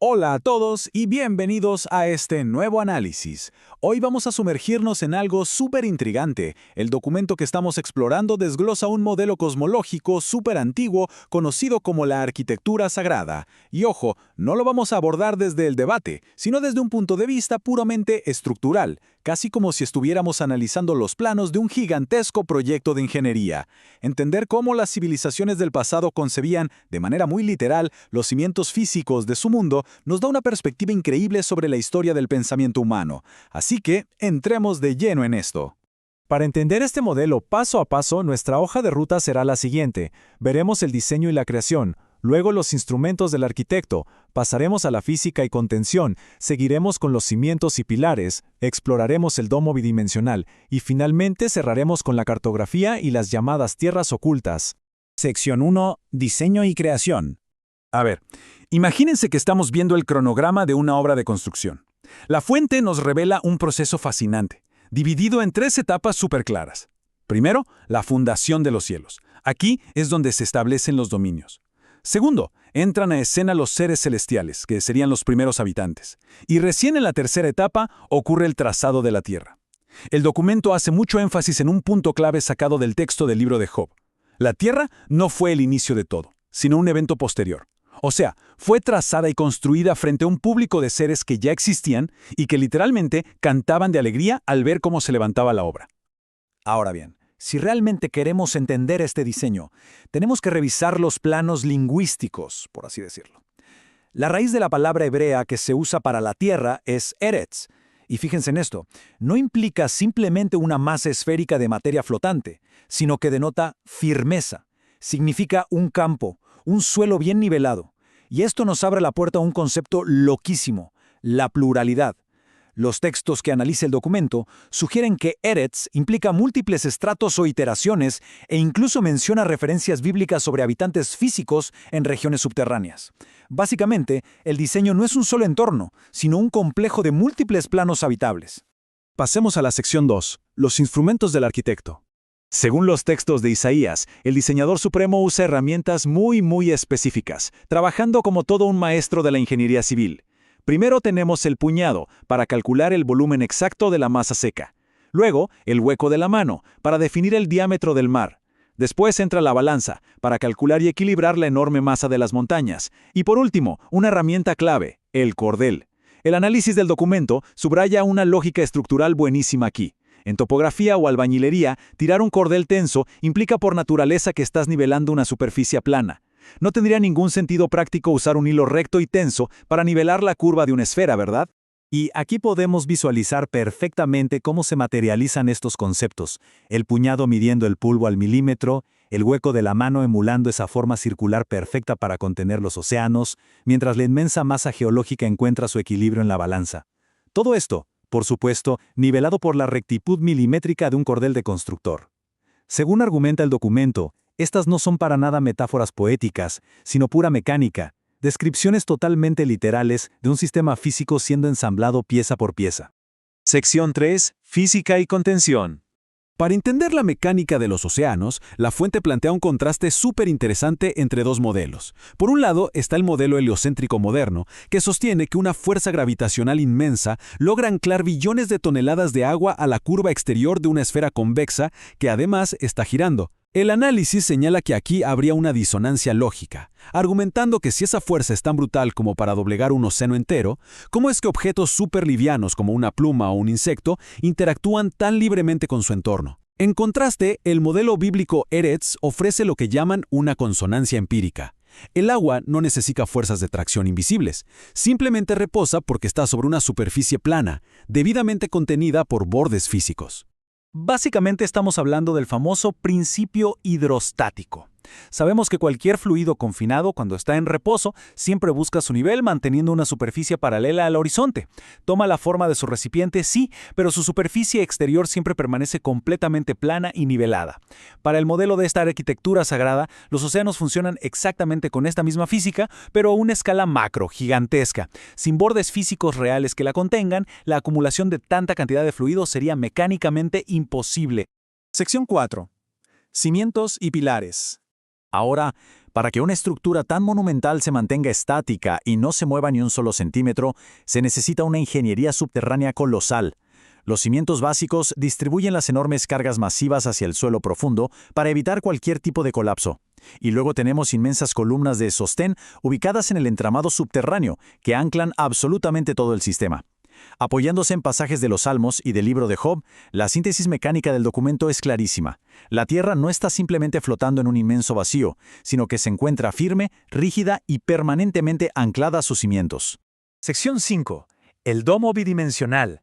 Hola a todos y bienvenidos a este nuevo análisis. Hoy vamos a sumergirnos en algo súper intrigante. El documento que estamos explorando desglosa un modelo cosmológico súper antiguo conocido como la arquitectura sagrada. Y ojo, no lo vamos a abordar desde el debate, sino desde un punto de vista puramente estructural, casi como si estuviéramos analizando los planos de un gigantesco proyecto de ingeniería. Entender cómo las civilizaciones del pasado concebían, de manera muy literal, los cimientos físicos de su mundo nos da una perspectiva increíble sobre la historia del pensamiento humano. Así que, entremos de lleno en esto. Para entender este modelo paso a paso, nuestra hoja de ruta será la siguiente. Veremos el diseño y la creación, luego los instrumentos del arquitecto, pasaremos a la física y contención, seguiremos con los cimientos y pilares, exploraremos el domo bidimensional y finalmente cerraremos con la cartografía y las llamadas tierras ocultas. Sección 1. Diseño y creación. A ver, imagínense que estamos viendo el cronograma de una obra de construcción. La fuente nos revela un proceso fascinante, dividido en 3 etapas súper claras. Primero, la fundación de los cielos. Aquí es donde se establecen los dominios. Segundo, entran a escena los seres celestiales, que serían los primeros habitantes. Y recién en la tercera etapa ocurre el trazado de la Tierra. El documento hace mucho énfasis en un punto clave sacado del texto del libro de Job. La Tierra no fue el inicio de todo, sino un evento posterior. O sea, fue trazada y construida frente a un público de seres que ya existían y que literalmente cantaban de alegría al ver cómo se levantaba la obra. Ahora bien, si realmente queremos entender este diseño, tenemos que revisar los planos lingüísticos, por así decirlo. La raíz de la palabra hebrea que se usa para la tierra es eretz, y fíjense en esto, no implica simplemente una masa esférica de materia flotante, sino que denota firmeza. Significa un campo, un suelo bien nivelado. Y esto nos abre la puerta a un concepto loquísimo, la pluralidad. Los textos que analiza el documento sugieren que Eretz implica múltiples estratos o iteraciones e incluso menciona referencias bíblicas sobre habitantes físicos en regiones subterráneas. Básicamente, el diseño no es un solo entorno, sino un complejo de múltiples planos habitables. Pasemos a la sección 2, los instrumentos del arquitecto. Según los textos de Isaías, el diseñador supremo usa herramientas muy específicas, trabajando como todo un maestro de la ingeniería civil. Primero tenemos el puñado, para calcular el volumen exacto de la masa seca. Luego, el hueco de la mano, para definir el diámetro del mar. Después entra la balanza, para calcular y equilibrar la enorme masa de las montañas. Y por último, una herramienta clave, el cordel. El análisis del documento subraya una lógica estructural buenísima aquí. En topografía o albañilería, tirar un cordel tenso implica por naturaleza que estás nivelando una superficie plana. No tendría ningún sentido práctico usar un hilo recto y tenso para nivelar la curva de una esfera, ¿verdad? Y aquí podemos visualizar perfectamente cómo se materializan estos conceptos. El puñado midiendo el pulvo al milímetro, el hueco de la mano emulando esa forma circular perfecta para contener los océanos, mientras la inmensa masa geológica encuentra su equilibrio en la balanza. Todo esto, por supuesto, nivelado por la rectitud milimétrica de un cordel de constructor. Según argumenta el documento, estas no son para nada metáforas poéticas, sino pura mecánica, descripciones totalmente literales de un sistema físico siendo ensamblado pieza por pieza. Sección 3. Física y contención. Para entender la mecánica de los océanos, la fuente plantea un contraste súper interesante entre dos modelos. Por un lado está el modelo heliocéntrico moderno, que sostiene que una fuerza gravitacional inmensa logra anclar billones de toneladas de agua a la curva exterior de una esfera convexa que además está girando. El análisis señala que aquí habría una disonancia lógica, argumentando que si esa fuerza es tan brutal como para doblegar un océano entero, ¿cómo es que objetos superlivianos como una pluma o un insecto interactúan tan libremente con su entorno? En contraste, el modelo bíblico Eretz ofrece lo que llaman una consonancia empírica. El agua no necesita fuerzas de tracción invisibles, simplemente reposa porque está sobre una superficie plana, debidamente contenida por bordes físicos. Básicamente estamos hablando del famoso principio hidrostático. Sabemos que cualquier fluido confinado, cuando está en reposo, siempre busca su nivel manteniendo una superficie paralela al horizonte. Toma la forma de su recipiente, sí, pero su superficie exterior siempre permanece completamente plana y nivelada. Para el modelo de esta arquitectura sagrada, los océanos funcionan exactamente con esta misma física, pero a una escala macro, gigantesca. Sin bordes físicos reales que la contengan, la acumulación de tanta cantidad de fluido sería mecánicamente imposible. Sección 4. Cimientos y pilares. Ahora, Para que una estructura tan monumental se mantenga estática y no se mueva ni un solo centímetro, se necesita una ingeniería subterránea colosal. Los cimientos básicos distribuyen las enormes cargas masivas hacia el suelo profundo para evitar cualquier tipo de colapso. Y luego tenemos inmensas columnas de sostén ubicadas en el entramado subterráneo que anclan absolutamente todo el sistema. Apoyándose en pasajes de los Salmos y del libro de Job, la síntesis mecánica del documento es clarísima. La Tierra no está simplemente flotando en un inmenso vacío, sino que se encuentra firme, rígida y permanentemente anclada a sus cimientos. Sección 5. El domo bidimensional.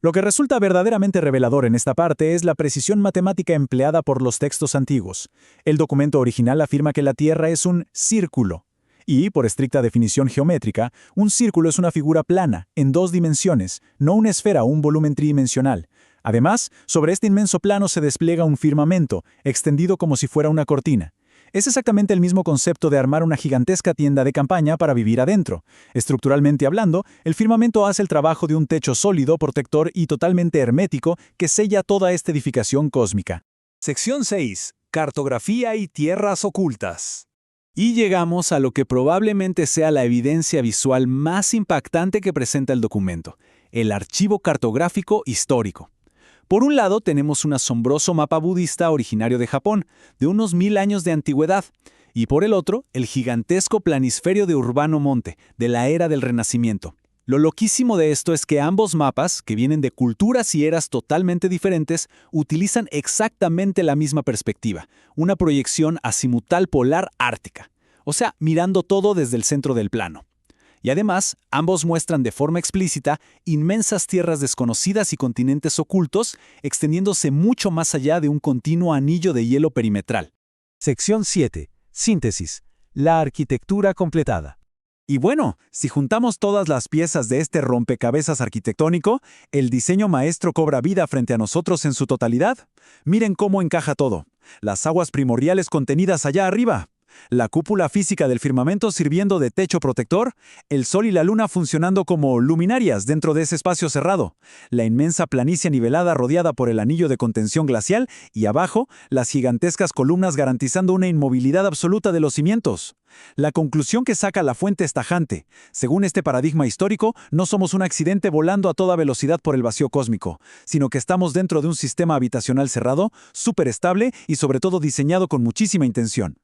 Lo que resulta verdaderamente revelador en esta parte es la precisión matemática empleada por los textos antiguos. El documento original afirma que la Tierra es un círculo. Y, por estricta definición geométrica, un círculo es una figura plana, en 2 dimensiones, no una esfera o un volumen tridimensional. Además, sobre este inmenso plano se despliega un firmamento, extendido como si fuera una cortina. Es exactamente el mismo concepto de armar una gigantesca tienda de campaña para vivir adentro. Estructuralmente hablando, el firmamento hace el trabajo de un techo sólido, protector y totalmente hermético que sella toda esta edificación cósmica. Sección 6. Cartografía y tierras ocultas. Y llegamos a lo que probablemente sea la evidencia visual más impactante que presenta el documento, el archivo cartográfico histórico. Por un lado tenemos un asombroso mapa budista originario de Japón, de unos 1000 años de antigüedad, y por el otro, el gigantesco planisferio de Urbano Monte, de la era del Renacimiento. Lo loquísimo de esto es que ambos mapas, que vienen de culturas y eras totalmente diferentes, utilizan exactamente la misma perspectiva, una proyección azimutal polar ártica, o sea, mirando todo desde el centro del plano. Y además, ambos muestran de forma explícita inmensas tierras desconocidas y continentes ocultos, extendiéndose mucho más allá de un continuo anillo de hielo perimetral. Sección 7. Síntesis. La arquitectura completada. Y bueno, si juntamos todas las piezas de este rompecabezas arquitectónico, el diseño maestro cobra vida frente a nosotros en su totalidad. Miren cómo encaja todo. Las aguas primordiales contenidas allá arriba. La cúpula física del firmamento sirviendo de techo protector, el sol y la luna funcionando como luminarias dentro de ese espacio cerrado, la inmensa planicie nivelada rodeada por el anillo de contención glacial y abajo, las gigantescas columnas garantizando una inmovilidad absoluta de los cimientos. La conclusión que saca la fuente es tajante. Según este paradigma histórico, no somos un accidente volando a toda velocidad por el vacío cósmico, sino que estamos dentro de un sistema habitacional cerrado, súper estable y sobre todo diseñado con muchísima intención.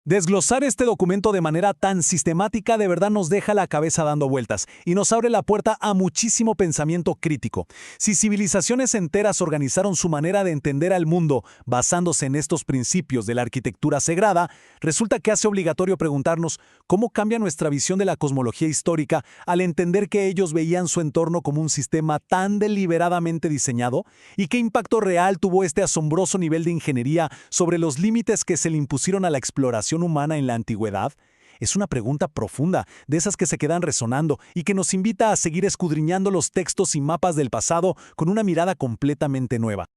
Desglosar este documento de manera tan sistemática de verdad nos deja la cabeza dando vueltas y nos abre la puerta a muchísimo pensamiento crítico. Si civilizaciones enteras organizaron su manera de entender al mundo basándose en estos principios de la arquitectura sagrada, resulta que hace obligatorio preguntarnos cómo cambia nuestra visión de la cosmología histórica al entender que ellos veían su entorno como un sistema tan deliberadamente diseñado y qué impacto real tuvo este asombroso nivel de ingeniería sobre los límites que se le impusieron a la exploración humana en la antigüedad. Es una pregunta profunda, de esas que se quedan resonando y que nos invita a seguir escudriñando los textos y mapas del pasado con una mirada completamente nueva.